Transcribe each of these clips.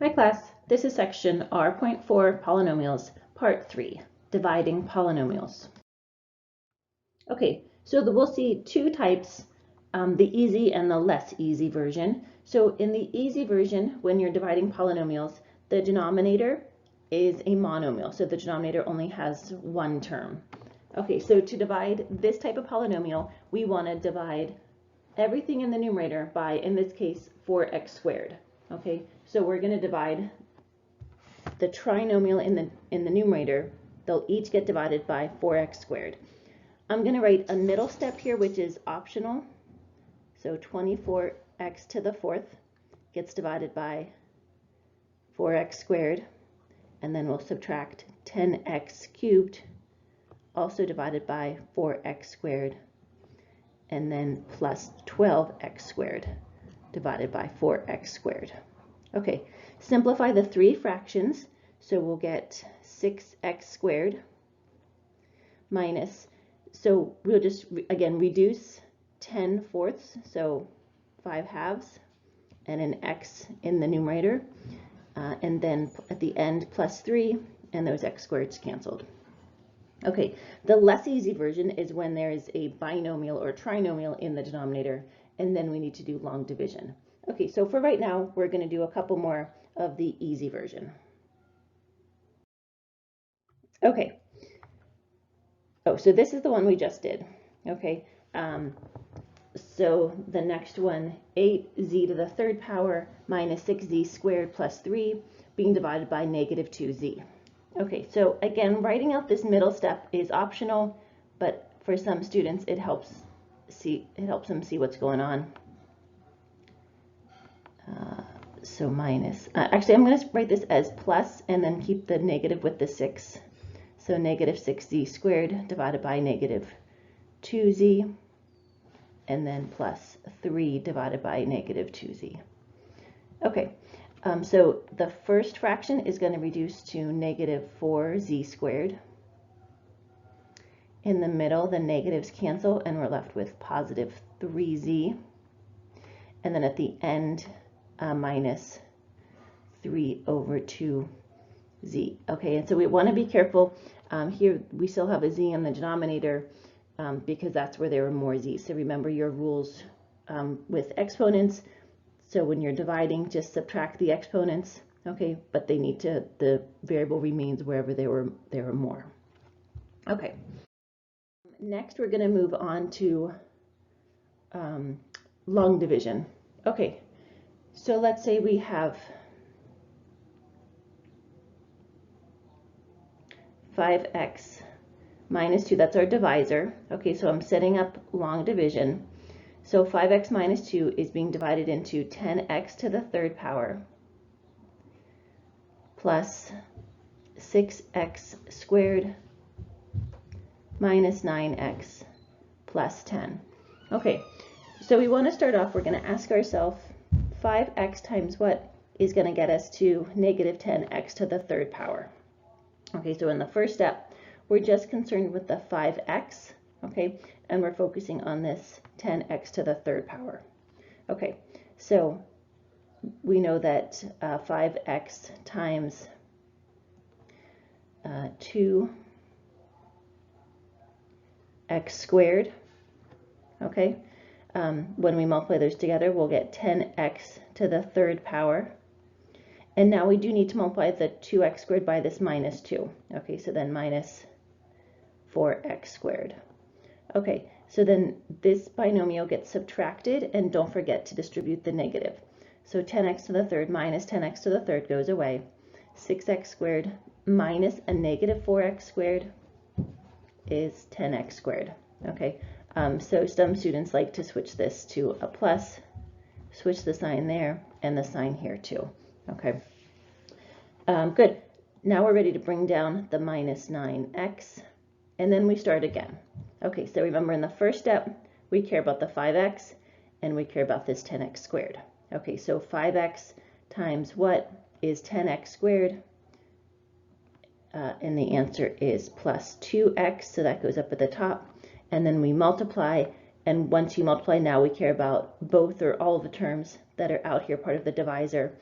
Hi class, this is section R.4 Polynomials, Part 3, Dividing Polynomials. Okay, so we'll see two types, the easy and the less easy version. So in the easy version, when you're dividing polynomials, the denominator is a monomial, so the denominator only has one term. Okay, so to divide this type of polynomial, we want to divide everything in the numerator by, in this case, 4x squared. Okay, so we're going to divide the trinomial in the numerator. They'll each get divided by 4x squared. I'm going to write a middle step here, which is optional. So 24x to the fourth gets divided by 4x squared, and then we'll subtract 10x cubed, also divided by 4x squared, and then plus 12x squared divided by 4x squared. Okay, simplify the three fractions, so we'll get 6x squared minus, so we'll just again reduce 10 fourths, so 5 halves, and an x in the numerator, and then at the end plus 3, and those x squareds canceled. Okay, the less easy version is when there is a binomial or trinomial in the denominator, and then we need to do long division. Okay, so for right now, we're going to do a couple more of the easy version. Okay. Oh, so this is the one we just did. Okay. So the next one, 8z to the third power minus 6z squared plus 3 being divided by negative 2z. Okay, so again, writing out this middle step is optional, but for some students it helps them see what's going on. So minus, actually I'm going to write this as plus and then keep the negative with the 6. So negative 6z squared divided by negative 2z, and then plus 3 divided by negative 2z. Okay, so the first fraction is going to reduce to negative 4z squared. In the middle, the negatives cancel, and we're left with positive 3z. And then at the end, minus 3 over 2z. Okay, and so we want to be careful. Here we still have a z in the denominator because that's where there are more z's. So remember your rules with exponents. So when you're dividing, just subtract the exponents. Okay, but they need to, the variable remains wherever there were more. Okay. Next, we're going to move on to long division. Okay, so let's say we have 5x minus 2, that's our divisor. Okay, so I'm setting up long division. So 5x minus 2 is being divided into 10x to the third power plus 6x squared minus 9x plus 10. Okay, so we want to start off, we're going to ask ourselves 5x times what is going to get us to negative 10x to the third power. Okay, so in the first step, we're just concerned with the 5x, okay, and we're focusing on this 10x to the third power. Okay, so we know that 5x times 2x squared, okay, when we multiply those together, we'll get 10x to the third power. And now we do need to multiply the 2x squared by this minus 2. Okay, so then minus 4x squared. Okay, so then this binomial gets subtracted, and don't forget to distribute the negative. So 10x to the third minus 10x to the third goes away. 6x squared minus a negative 4x squared is 10x squared. Okay, so some students like to switch this to a plus, switch the sign there and the sign here too. Okay, good. Now we're ready to bring down the minus 9x, and then we start again. Okay, so remember in the first step, we care about the 5x, and we care about this 10x squared. Okay, so 5x times what is 10x squared? And the answer is plus 2x, so that goes up at the top. And then we multiply, and once you multiply, now we care about both or all of the terms that are out here, part of the divisor.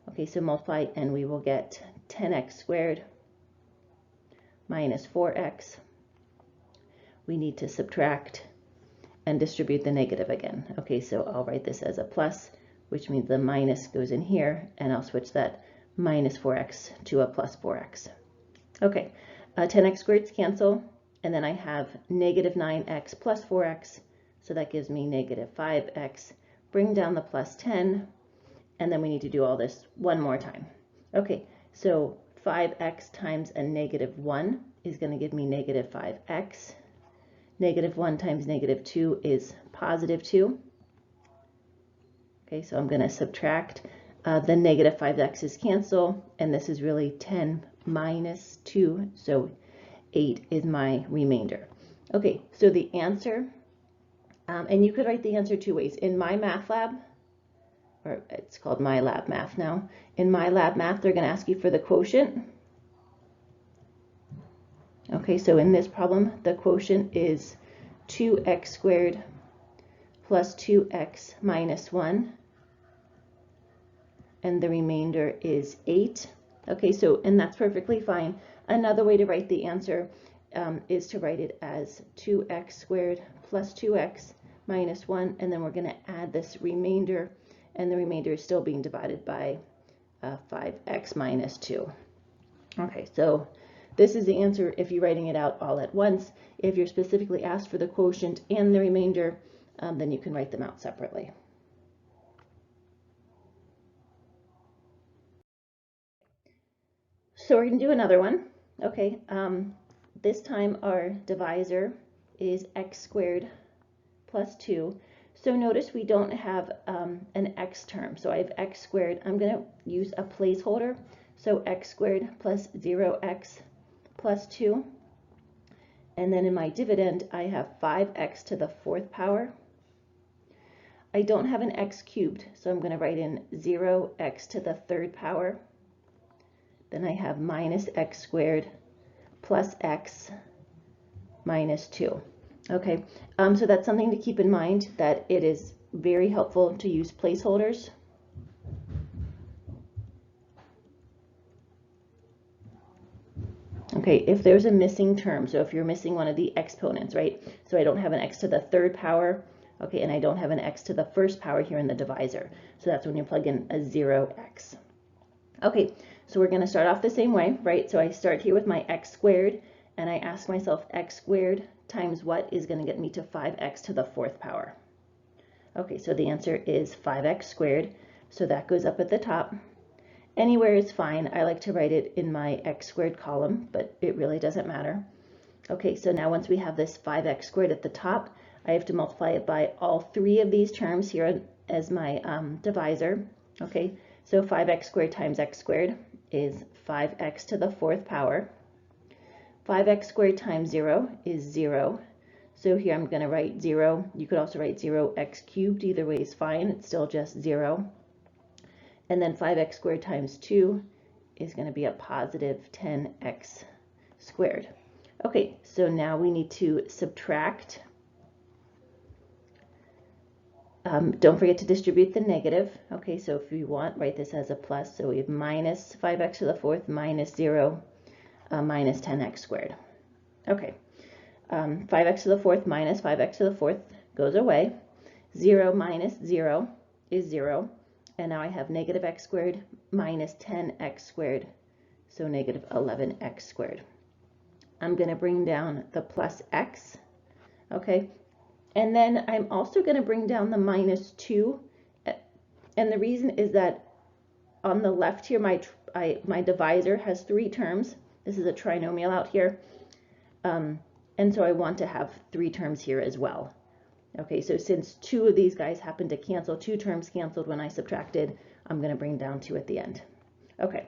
Okay, so multiply and we will get 10x squared minus 4x. We need to subtract and distribute the negative again. Okay, so I'll write this as a plus, which means the minus goes in here, and I'll switch that minus 4x to a plus 4x. Okay, 10x squareds cancel, and then I have negative 9x plus 4x, so that gives me negative 5x. Bring down the plus 10, and then we need to do all this one more time. Okay, so 5x times a negative 1 is going to give me negative 5x. Negative 1 times negative 2 is positive 2. Okay, so I'm going to subtract. The negative 5x's cancel, and this is really 10 minus 2, so 8 is my remainder. Okay, so the answer, and you could write the answer two ways. In MyMathLab, or it's called MyLab Math now, in MyLab Math, they're going to ask you for the quotient. Okay, so in this problem, the quotient is 2x squared plus 2x minus 1, and the remainder is 8. Okay, so, and that's perfectly fine. Another way to write the answer is to write it as 2x squared plus 2x minus 1, and then we're going to add this remainder, and the remainder is still being divided by 5x minus 2. Okay, so this is the answer if you're writing it out all at once. If you're specifically asked for the quotient and the remainder, then you can write them out separately. So we're going to do another one. Okay, this time our divisor is x squared plus 2. So notice we don't have an x term. So I have x squared. I'm going to use a placeholder. So x squared plus 0x plus 2. And then in my dividend, I have 5x to the 4th power. I don't have an x cubed, so I'm going to write in 0x to the 3rd power. Then I have minus x squared plus x minus 2. Okay, so that's something to keep in mind, that it is very helpful to use placeholders. Okay, if there's a missing term, so if you're missing one of the exponents, right? So I don't have an x to the 3rd power, okay, and I don't have an x to the 1st power here in the divisor. So that's when you plug in a 0x. Okay, so we're going to start off the same way, right? So I start here with my x squared, and I ask myself x squared times what is going to get me to 5x to the 4th power. Okay, so the answer is 5x squared, so that goes up at the top. Anywhere is fine. I like to write it in my x squared column, but it really doesn't matter. Okay, so now once we have this 5x squared at the top, I have to multiply it by all 3 of these terms here as my divisor. Okay, so 5x squared times x squared is 5x to the 4th power. 5x squared times 0 is 0. So here I'm going to write 0. You could also write 0x cubed. Either way is fine. It's still just 0. And then 5x squared times 2 is going to be a positive 10x squared. Okay, so now we need to subtract. Don't forget to distribute the negative. Okay, so if you want, write this as a plus. So we have minus 5x to the 4th minus 0 minus 10x squared. Okay, 5x to the 4th minus 5x to the 4th goes away. 0 minus 0 is 0. And now I have negative x squared minus 10x squared, so negative 11x squared. I'm going to bring down the plus x, okay? And then I'm also going to bring down the minus 2. And the reason is that on the left here, my divisor has 3 terms. This is a trinomial out here. And so I want to have 3 terms here as well. Okay, so since 2 of these guys happen to cancel, 2 terms canceled when I subtracted, I'm going to bring down 2 at the end. Okay,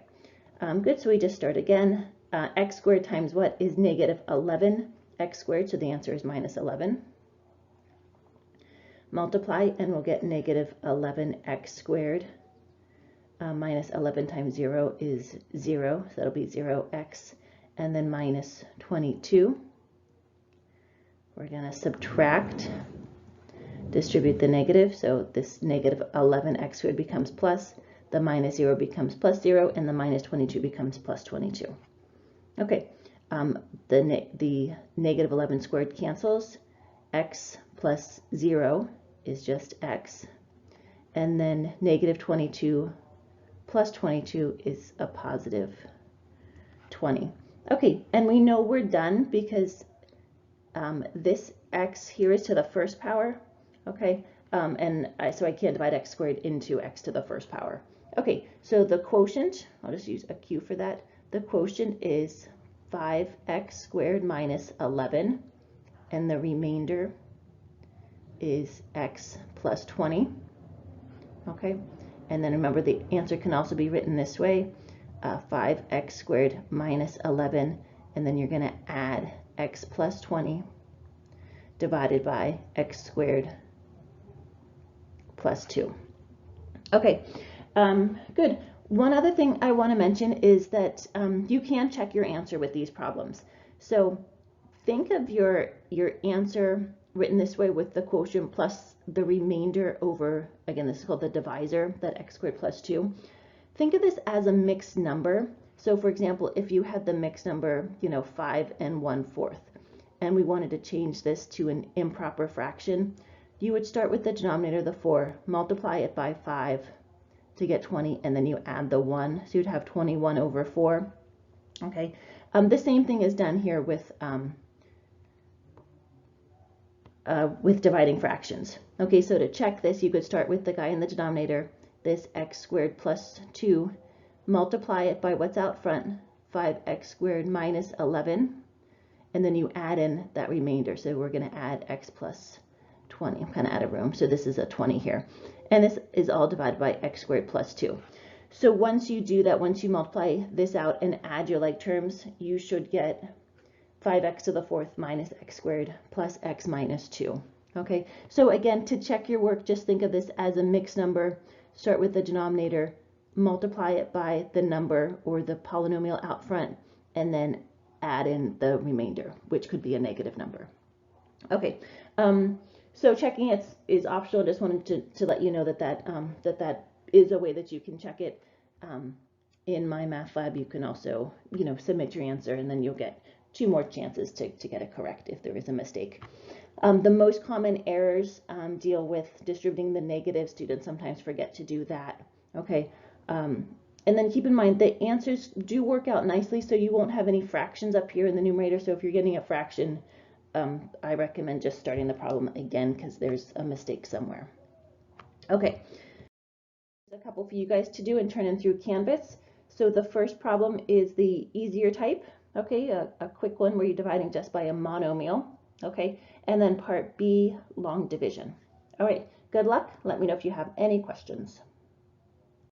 good, so we just start again. X squared times what is negative 11x squared, so the answer is minus 11. Multiply, and we'll get negative 11x squared. Minus 11 times 0 is 0, so that'll be 0x, and then minus 22. We're going to subtract. Distribute the negative, so this negative 11x squared becomes plus. the minus 0 becomes plus 0, and the minus 22 becomes plus 22. Okay, the negative 11 squared cancels. X plus 0 is just x. And then negative 22 plus 22 is a positive 20. Okay, and we know we're done because this x here is to the first power, okay? So I can't divide x squared into x to the first power. Okay, so the quotient, I'll just use a Q for that. The quotient is 5x squared minus 11, and the remainder is x plus 20, okay? And then remember, the answer can also be written this way, 5x squared minus 11, and then you're going to add x plus 20 divided by x squared plus 2. Okay, good. One other thing I want to mention is that you can check your answer with these problems. So think of your answer written this way with the quotient plus the remainder over, again, this is called the divisor, that x squared plus 2. Think of this as a mixed number. So for example, if you had the mixed number, 5 and 1/4, and we wanted to change this to an improper fraction, you would start with the denominator, the 4, multiply it by 5 to get 20, and then you add the 1, so you'd have 21 over 4. Okay, the same thing is done here with dividing fractions. Okay, so to check this, you could start with the guy in the denominator, this x squared plus 2, multiply it by what's out front, 5x squared minus 11, and then you add in that remainder. So we're going to add x plus 20. I'm kind of out of room, so this is a 20 here. And this is all divided by x squared plus 2. So once you do that, once you multiply this out and add your like terms, you should get 5x to the 4th minus x squared plus x minus 2. Okay, so again, to check your work, just think of this as a mixed number. Start with the denominator, multiply it by the number or the polynomial out front, and then add in the remainder, which could be a negative number. Okay, so checking it is optional. Just wanted to let you know that is a way that you can check it. In my math lab, you can also submit your answer, and then you'll get 2 more chances to get it correct if there is a mistake. The most common errors deal with distributing the negative. Students sometimes forget to do that. Okay, and then keep in mind the answers do work out nicely, so you won't have any fractions up here in the numerator. So if you're getting a fraction, I recommend just starting the problem again because there's a mistake somewhere. Okay, there's a couple for you guys to do and turn in through Canvas. So the first problem is the easier type. Okay, a quick one where you're dividing just by a monomial. Okay, and then part B, long division. All right, good luck. Let me know if you have any questions.